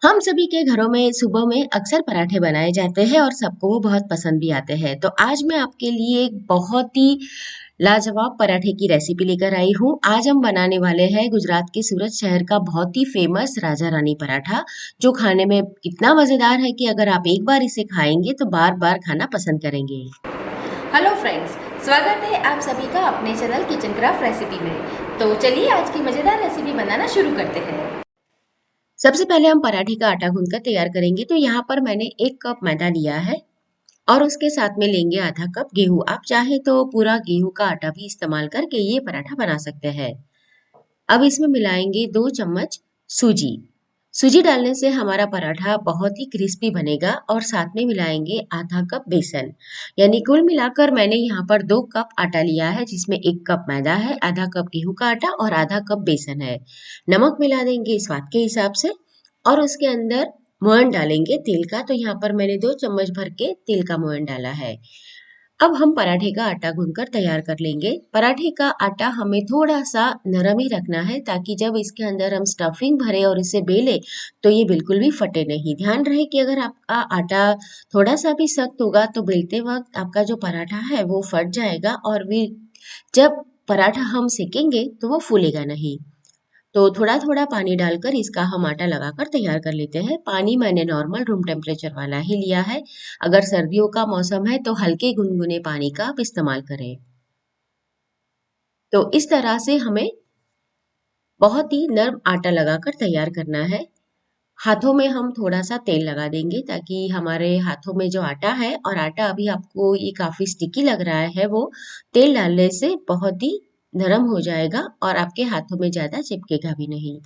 हम सभी के घरों में सुबह में अक्सर पराठे बनाए जाते हैं और सबको वो बहुत पसंद भी आते हैं। तो आज मैं आपके लिए एक बहुत ही लाजवाब पराठे की रेसिपी लेकर आई हूँ। आज हम बनाने वाले हैं गुजरात के सूरत शहर का बहुत ही फेमस राजा रानी पराठा, जो खाने में इतना मजेदार है कि अगर आप एक बार इसे खाएंगे तो बार बार खाना पसंद करेंगे। हेलो फ्रेंड्स, स्वागत है आप सभी का अपने चैनल किचन क्राफ्ट रेसिपी में। तो चलिए आज की मज़ेदार रेसिपी बनाना शुरू करते हैं। सबसे पहले हम पराठे का आटा गूंथ कर तैयार करेंगे। तो यहाँ पर मैंने 1 कप मैदा लिया है और उसके साथ में लेंगे आधा कप गेहूं। आप चाहे तो पूरा गेहूं का आटा भी इस्तेमाल करके ये पराठा बना सकते हैं। अब इसमें मिलाएंगे 2 चम्मच सूजी। सूजी डालने से हमारा पराठा बहुत ही क्रिस्पी बनेगा और साथ में मिलाएंगे आधा कप बेसन। यानी कुल मिलाकर मैंने यहाँ पर 2 कप आटा लिया है, जिसमें 1 कप मैदा है, आधा कप गेहूं का आटा और आधा कप बेसन है। नमक मिला देंगे स्वाद के हिसाब से और उसके अंदर मोयन डालेंगे तेल का। तो यहाँ पर मैंने 2 चम्मच भर के तेल का मोयन डाला है। अब हम पराठे का आटा गूंथकर तैयार कर लेंगे। पराठे का आटा हमें थोड़ा सा नरम ही रखना है, ताकि जब इसके अंदर हम स्टफिंग भरे और इसे बेले तो ये बिल्कुल भी फटे नहीं। ध्यान रहे कि अगर आपका आटा थोड़ा सा भी सख्त होगा तो बेलते वक्त आपका जो पराठा है वो फट जाएगा और भी जब पराठा हम सेकेंगे तो वो फूलेगा नहीं। तो थोड़ा-थोड़ा पानी डालकर इसका हम आटा लगाकर तैयार कर लेते हैं। पानी मैंने नॉर्मल रूम टेम्परेचर वाला ही लिया है। अगर सर्दियों का मौसम है तो हल्के गुनगुने पानी का आप इस्तेमाल करें। तो इस तरह से हमें बहुत ही नर्म आटा लगाकर तैयार करना है। हाथों में हम थोड़ा-सा तेल लगा देंगे, ताकि हमारे हाथों में जो आटा है, और आटा अभी आपको ये काफ़ी स्टिकी लग रहा है, वो तेल डालने से बहुत ही नरम हो जाएगा और आपके हाथों में ज़्यादा चिपकेगा भी नहीं।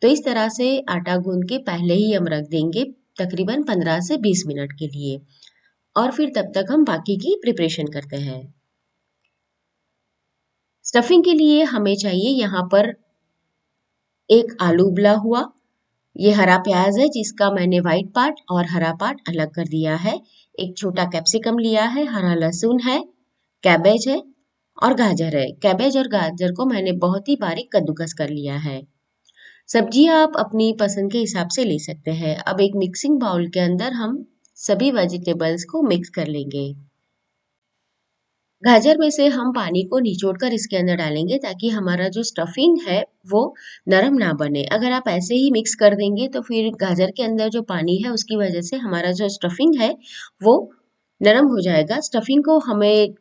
तो इस तरह से आटा गूँथ के पहले ही हम रख देंगे तकरीबन 15 से 20 मिनट के लिए, और फिर तब तक हम बाकी की प्रिपरेशन करते हैं। स्टफिंग के लिए हमें चाहिए यहाँ पर 1 आलू उबला हुआ, ये हरा प्याज है जिसका मैंने व्हाइट पार्ट और हरा पार्ट अलग कर दिया है। एक छोटा कैप्सिकम लिया है, हरा लहसुन है, कैबेज है और गाजर है। कैबेज और गाजर को मैंने बहुत ही बारीक कद्दूकस कर लिया है। सब्जियां आप अपनी पसंद के हिसाब से ले सकते हैं। अब एक मिक्सिंग बाउल के अंदर हम सभी वेजिटेबल्स को मिक्स कर लेंगे। गाजर में से हम पानी को निचोड़ कर इसके अंदर डालेंगे, ताकि हमारा जो स्टफिंग है वो नरम ना बने। अगर आप ऐसे ही मिक्स कर देंगे तो फिर गाजर के अंदर जो पानी है उसकी वजह से हमारा जो स्टफिंग है वो नरम हो जाएगा। स्टफिंग को हमें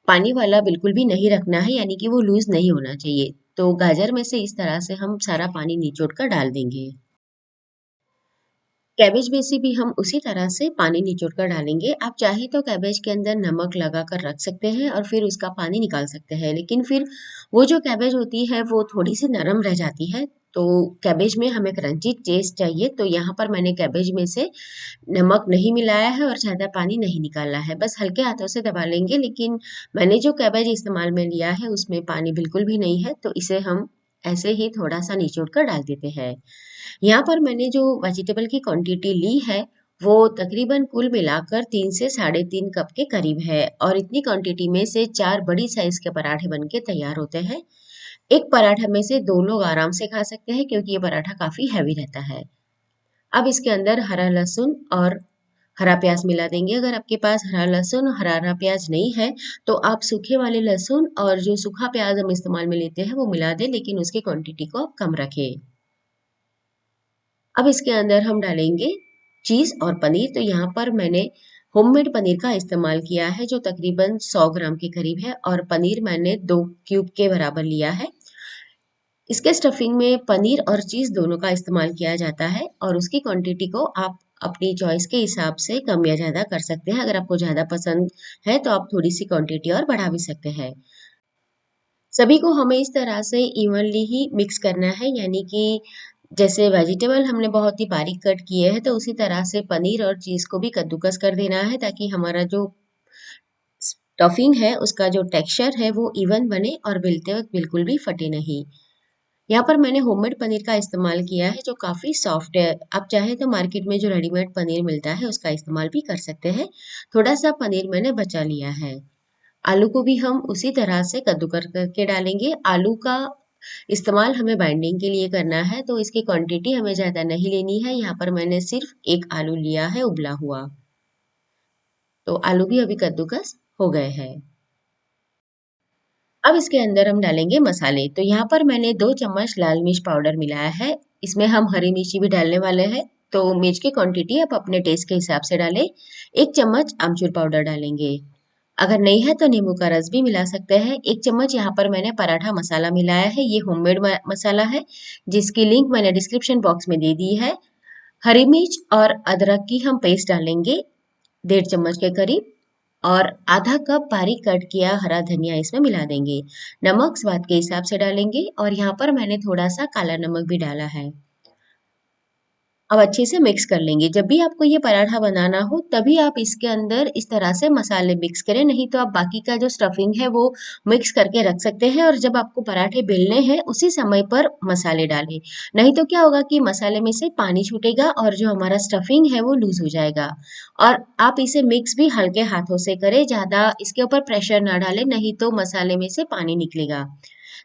पानी वाला बिल्कुल भी नहीं रखना है, यानी कि वो लूज नहीं होना चाहिए। तो गाजर में से इस तरह से हम सारा पानी निचोड़ कर डाल देंगे। कैबेज में से भी हम उसी तरह से पानी निचोड़ कर डालेंगे। आप चाहे तो कैबेज के अंदर नमक लगा कर रख सकते हैं और फिर उसका पानी निकाल सकते हैं, लेकिन फिर वो जो कैबेज होती है वो थोड़ी सी नरम रह जाती है। तो कैबेज में हमें क्रंची टेस्ट चाहिए, तो यहाँ पर मैंने कैबेज में से नमक नहीं मिलाया है और ज़्यादा पानी नहीं निकाला है, बस हल्के हाथों से दबा लेंगे। लेकिन मैंने जो कैबेज इस्तेमाल में लिया है उसमें पानी बिल्कुल भी नहीं है, तो इसे हम ऐसे ही थोड़ा सा निचोड़ कर डाल देते हैं। यहाँ पर मैंने जो वेजिटेबल की क्वांटिटी ली है वो तकरीबन कुल मिलाकर 3 से 3.5 कप के करीब है, और इतनी क्वांटिटी में से 4 बड़ी साइज के पराठे बनके तैयार होते हैं। एक पराठा में से 2 लोग आराम से खा सकते हैं, क्योंकि ये पराठा काफी हैवी रहता है। अब इसके अंदर हरा लहसुन और हरा प्याज मिला देंगे। अगर आपके पास हरा लहसुन और हरा प्याज नहीं है तो आप सूखे वाले लहसुन और जो सूखा प्याज हम इस्तेमाल में लेते हैं वो मिला दें, लेकिन उसकी क्वांटिटी को आप कम रखें। अब इसके अंदर हम डालेंगे चीज़ और पनीर। तो यहाँ पर मैंने होममेड पनीर का इस्तेमाल किया है, जो तकरीबन 100 ग्राम के करीब है, और पनीर मैंने 2 क्यूब के बराबर लिया है। इसके स्टफिंग में पनीर और चीज़ दोनों का इस्तेमाल किया जाता है, और उसकी क्वांटिटी को आप अपनी चॉइस के हिसाब से कम या ज़्यादा कर सकते हैं। अगर आपको ज़्यादा पसंद है तो आप थोड़ी सी क्वांटिटी और बढ़ा भी सकते हैं। सभी को हमें इस तरह से इवनली ही मिक्स करना है, यानी कि जैसे वेजिटेबल हमने बहुत ही बारीक कट किए हैं, तो उसी तरह से पनीर और चीज़ को भी कद्दूकस कर देना है, ताकि हमारा जो स्टफिंग है उसका जो टेक्सचर है वो इवन बने और बेलते वक्त बिल्कुल भी फटे नहीं। यहाँ पर मैंने होममेड पनीर का इस्तेमाल किया है, जो काफ़ी सॉफ्ट है। आप चाहे तो मार्केट में जो रेडीमेड पनीर मिलता है उसका इस्तेमाल भी कर सकते हैं। थोड़ा सा पनीर मैंने बचा लिया है। आलू को भी हम उसी तरह से कद्दू करके डालेंगे। आलू का इस्तेमाल हमें बाइंडिंग के लिए करना है, तो इसकी क्वांटिटी हमें ज़्यादा नहीं लेनी है। यहाँ पर मैंने सिर्फ एक आलू लिया है उबला हुआ। तो आलू भी अभी कद्दूकस हो गए हैं। अब इसके अंदर हम डालेंगे मसाले। तो यहाँ पर मैंने 2 चम्मच लाल मिर्च पाउडर मिलाया है। इसमें हम हरी मिर्ची भी डालने वाले हैं। तो मिर्च की क्वांटिटी आप अपने टेस्ट के हिसाब से डालें। 1 चम्मच आमचूर पाउडर डालेंगे। अगर नहीं है तो नींबू का रस भी मिला सकते हैं। 1 चम्मच यहाँ पर मैंने पराठा मसाला मिलाया है। ये होममेड मसाला है, जिसकी लिंक मैंने डिस्क्रिप्शन बॉक्स में दे दी है। हरी मिर्च और अदरक की हम पेस्ट डालेंगे 1.5 चम्मच के करीब, और आधा कप बारीक कट किया हरा धनिया इसमें मिला देंगे। नमक स्वाद के हिसाब से डालेंगे, और यहाँ पर मैंने थोड़ा सा काला नमक भी डाला है। अब अच्छे से मिक्स कर लेंगे। जब भी आपको ये पराठा बनाना हो तभी आप इसके अंदर इस तरह से मसाले मिक्स करें, नहीं तो आप बाकी का जो स्टफिंग है वो मिक्स करके रख सकते हैं, और जब आपको पराठे बेलने हैं उसी समय पर मसाले डालें। नहीं तो क्या होगा कि मसाले में से पानी छूटेगा और जो हमारा स्टफिंग है वो लूज हो जाएगा। और आप इसे मिक्स भी हल्के हाथों से करें, ज़्यादा इसके ऊपर प्रेशर ना डालें, नहीं तो मसाले में से पानी निकलेगा।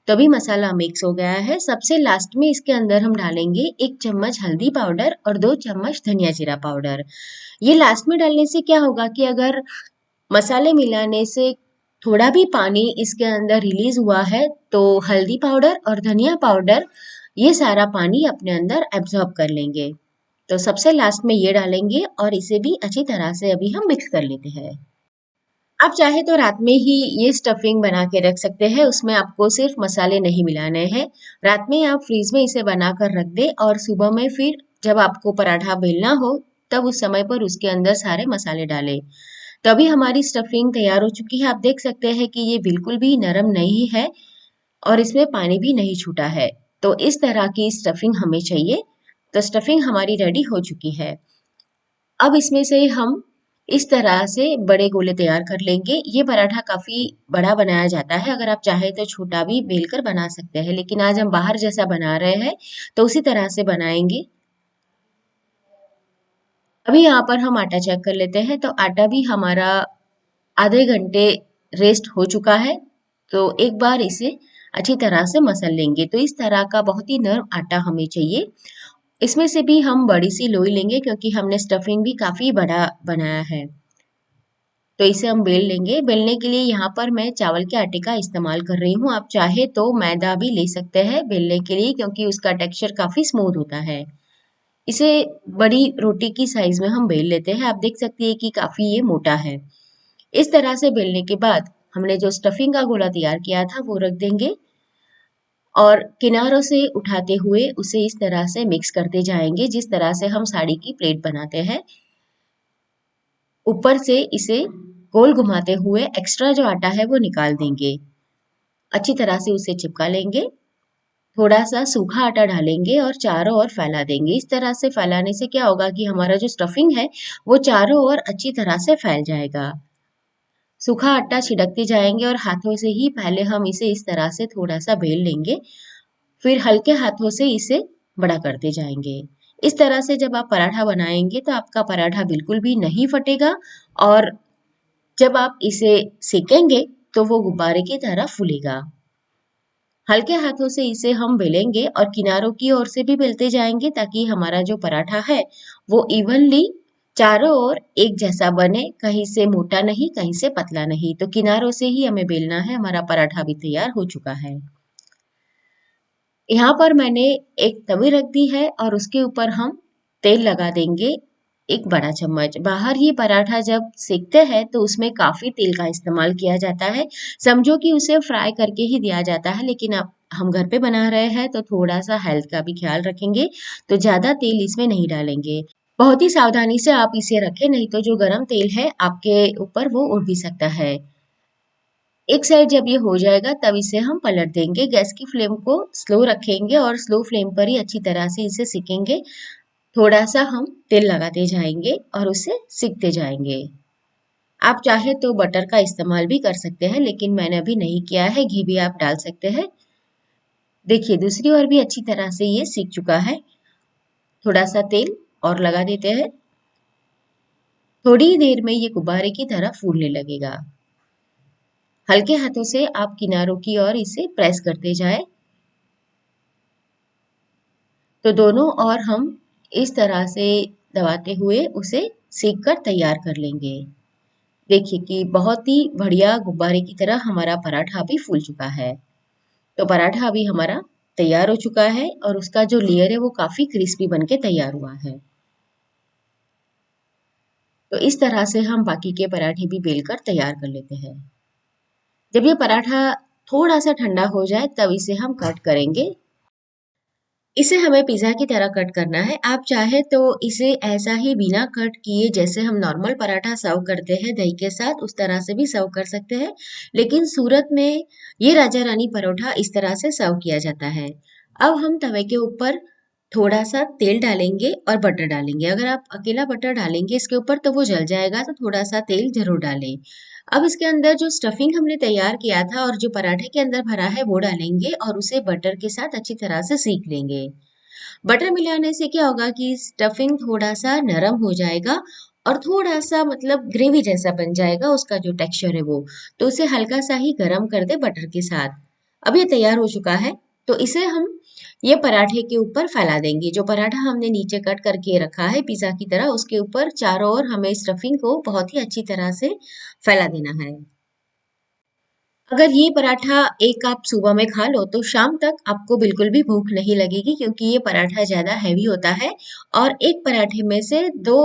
तभी मसाला मिक्स हो गया है। सबसे लास्ट में इसके अंदर हम डालेंगे 1 चम्मच हल्दी पाउडर और 2 चम्मच धनिया जीरा पाउडर। ये लास्ट में डालने से क्या होगा कि अगर मसाले मिलाने से थोड़ा भी पानी इसके अंदर रिलीज हुआ है, तो हल्दी पाउडर और धनिया पाउडर ये सारा पानी अपने अंदर एब्जॉर्ब कर लेंगे। तो सबसे लास्ट में ये डालेंगे, और इसे भी अच्छी तरह से अभी हम मिक्स कर लेते हैं। आप चाहे तो रात में ही ये स्टफिंग बना के रख सकते हैं, उसमें आपको सिर्फ मसाले नहीं मिलाने हैं। रात में आप फ्रीज में इसे बना कर रख दें, और सुबह में फिर जब आपको पराठा बेलना हो तब उस समय पर उसके अंदर सारे मसाले डालें। तभी हमारी स्टफिंग तैयार हो चुकी है। आप देख सकते हैं कि ये बिल्कुल भी नरम नहीं है और इसमें पानी भी नहीं छूटा है। तो इस तरह की स्टफिंग हमें चाहिए। तो स्टफिंग हमारी रेडी हो चुकी है। अब इसमें से हम इस तरह से बड़े गोले तैयार कर लेंगे। ये पराठा काफ़ी बड़ा बनाया जाता है, अगर आप चाहें तो छोटा भी बेलकर बना सकते हैं, लेकिन आज हम बाहर जैसा बना रहे हैं तो उसी तरह से बनाएंगे। अभी यहाँ पर हम आटा चेक कर लेते हैं। तो आटा भी हमारा आधे घंटे रेस्ट हो चुका है। तो एक बार इसे अच्छी तरह से मसल लेंगे। तो इस तरह का बहुत ही नरम आटा हमें चाहिए। इसमें से भी हम बड़ी सी लोई लेंगे, क्योंकि हमने स्टफिंग भी काफ़ी बड़ा बनाया है। तो इसे हम बेल लेंगे। बेलने के लिए यहाँ पर मैं चावल के आटे का इस्तेमाल कर रही हूँ। आप चाहे तो मैदा भी ले सकते हैं बेलने के लिए, क्योंकि उसका टेक्सचर काफ़ी स्मूथ होता है। इसे बड़ी रोटी की साइज में हम बेल लेते हैं। आप देख सकते हैं कि काफ़ी ये मोटा है। इस तरह से बेलने के बाद हमने जो स्टफिंग का गोला तैयार किया था वो रख देंगे, और किनारों से उठाते हुए उसे इस तरह से मिक्स करते जाएंगे, जिस तरह से हम साड़ी की प्लेट बनाते हैं। ऊपर से इसे गोल घुमाते हुए एक्स्ट्रा जो आटा है वो निकाल देंगे। अच्छी तरह से उसे चिपका लेंगे। थोड़ा सा सूखा आटा डालेंगे और चारों ओर फैला देंगे। इस तरह से फैलाने से क्या होगा कि हमारा जो स्टफिंग है वो चारों ओर अच्छी तरह से फैल जाएगा। सूखा आटा छिड़कते जाएंगे, और हाथों से ही पहले हम इसे इस तरह से थोड़ा सा बेल लेंगे, फिर हल्के हाथों से इसे बड़ा करते जाएंगे। इस तरह से जब आप पराठा बनाएंगे तो आपका पराठा बिल्कुल भी नहीं फटेगा, और जब आप इसे सेकेंगे तो वो गुब्बारे की तरह फूलेगा। हल्के हाथों से इसे हम बेलेंगे, और किनारों की ओर से भी बेलते जाएंगे, ताकि हमारा जो पराठा है वो इवनली चारों ओर एक जैसा बने, कहीं से मोटा नहीं कहीं से पतला नहीं। तो किनारों से ही हमें बेलना है। हमारा पराठा भी तैयार हो चुका है। यहाँ पर मैंने एक तवी रख दी है, और उसके ऊपर हम तेल लगा देंगे 1 बड़ा चम्मच। बाहर ये पराठा जब सेकते हैं तो उसमें काफ़ी तेल का इस्तेमाल किया जाता है। समझो कि उसे फ्राई करके ही दिया जाता है, लेकिन अब हम घर पे बना रहे हैं तो थोड़ा-सा हेल्थ का भी ख्याल रखेंगे, तो ज़्यादा तेल इसमें नहीं डालेंगे। बहुत ही सावधानी से आप इसे रखें, नहीं तो जो गरम तेल है आपके ऊपर वो उड़ भी सकता है। एक साइड जब ये हो जाएगा तब इसे हम पलट देंगे। गैस की फ्लेम को स्लो रखेंगे, और स्लो फ्लेम पर ही अच्छी तरह से इसे सेकेंगे। थोड़ा सा हम तेल लगाते जाएंगे और उसे सेकते जाएंगे। आप चाहे तो बटर का इस्तेमाल भी कर सकते हैं, लेकिन मैंने अभी नहीं किया है। घी भी आप डाल सकते हैं। देखिए दूसरी ओर भी अच्छी तरह से ये सीख चुका है। थोड़ा सा तेल और लगा देते हैं। थोड़ी ही देर में ये गुब्बारे की तरह फूलने लगेगा। हल्के हाथों से आप किनारों की ओर इसे प्रेस करते जाएं। तो दोनों और हम इस तरह से दबाते हुए उसे सेक कर तैयार कर लेंगे। देखिए कि बहुत ही बढ़िया गुब्बारे की तरह हमारा पराठा भी फूल चुका है। तो पराठा अभी हमारा तैयार हो चुका है और उसका जो लेयर है वो काफी क्रिस्पी बन के तैयार हुआ है। तो इस तरह से हम बाकी के पराठे भी बेलकर तैयार कर लेते हैं। जब ये पराठा थोड़ा सा ठंडा हो जाए तब इसे हम कट करेंगे। इसे हमें पिज़्ज़ा की तरह कट करना है। आप चाहे तो इसे ऐसा ही बिना कट किए जैसे हम नॉर्मल पराठा सर्व करते हैं दही के साथ उस तरह से भी सर्व कर सकते हैं। लेकिन सूरत में ये राजा रानी परोठा इस तरह से सर्व किया जाता है। अब हम तवे के ऊपर थोड़ा सा तेल डालेंगे और बटर डालेंगे। अगर आप अकेला बटर डालेंगे इसके ऊपर तो वो जल जाएगा, तो थोड़ा सा तेल जरूर डालें। अब इसके अंदर जो स्टफिंग हमने तैयार किया था और जो पराठे के अंदर भरा है वो डालेंगे और उसे बटर के साथ अच्छी तरह से सीख लेंगे। बटर मिलाने से क्या होगा कि स्टफिंग थोड़ा सा नरम हो जाएगा और थोड़ा सा मतलब ग्रेवी जैसा बन जाएगा उसका जो टेक्सचर है वो। तो उसे हल्का सा ही गरम कर दे बटर के साथ। अब ये तैयार हो चुका है, तो इसे हम ये पराठे के ऊपर फैला देंगे। जो पराठा हमने नीचे कट करके रखा है पिज़्ज़ा की तरह उसके ऊपर चारों ओर हमें स्टफिंग को बहुत ही अच्छी तरह से फैला देना है। अगर ये पराठा एक आप सुबह में खा लो तो शाम तक आपको बिल्कुल भी भूख नहीं लगेगी, क्योंकि ये पराठा ज़्यादा हैवी होता है और एक पराठे में से 2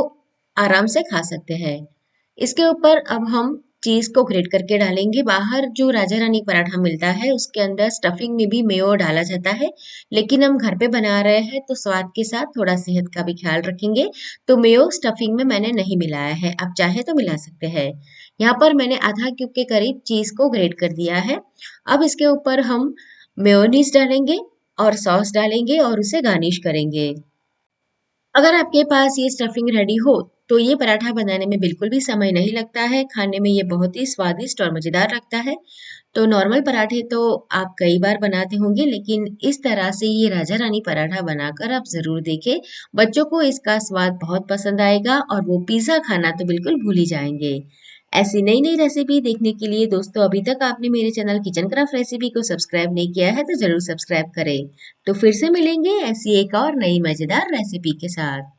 आराम से खा सकते हैं। इसके ऊपर अब हम चीज़ को ग्रेट करके डालेंगे। बाहर जो राजा रानी पराठा मिलता है उसके अंदर स्टफिंग में भी मेयो डाला जाता है, लेकिन हम घर पे बना रहे हैं तो स्वाद के साथ थोड़ा सेहत का भी ख्याल रखेंगे। तो मेयो स्टफिंग में मैंने नहीं मिलाया है, आप चाहे तो मिला सकते हैं। यहाँ पर मैंने आधा क्यूब के करीब चीज़ को ग्रेट कर दिया है। अब इसके ऊपर हम मेयोनीज डालेंगे और सॉस डालेंगे और उसे गार्निश करेंगे। अगर आपके पास ये स्टफिंग रेडी हो तो ये पराठा बनाने में बिल्कुल भी समय नहीं लगता है। खाने में ये बहुत ही स्वादिष्ट और मज़ेदार लगता है। तो नॉर्मल पराठे तो आप कई बार बनाते होंगे, लेकिन इस तरह से ये राजा रानी पराठा बनाकर आप ज़रूर देखें। बच्चों को इसका स्वाद बहुत पसंद आएगा और वो पिज़्ज़ा खाना तो बिल्कुल भूल ही जाएंगे। ऐसी नई नई रेसिपी देखने के लिए दोस्तों अभी तक आपने मेरे चैनल किचन क्राफ्ट रेसिपी को सब्सक्राइब नहीं किया है तो ज़रूर सब्सक्राइब करें। तो फिर से मिलेंगे ऐसी एक और नई मज़ेदार रेसिपी के साथ।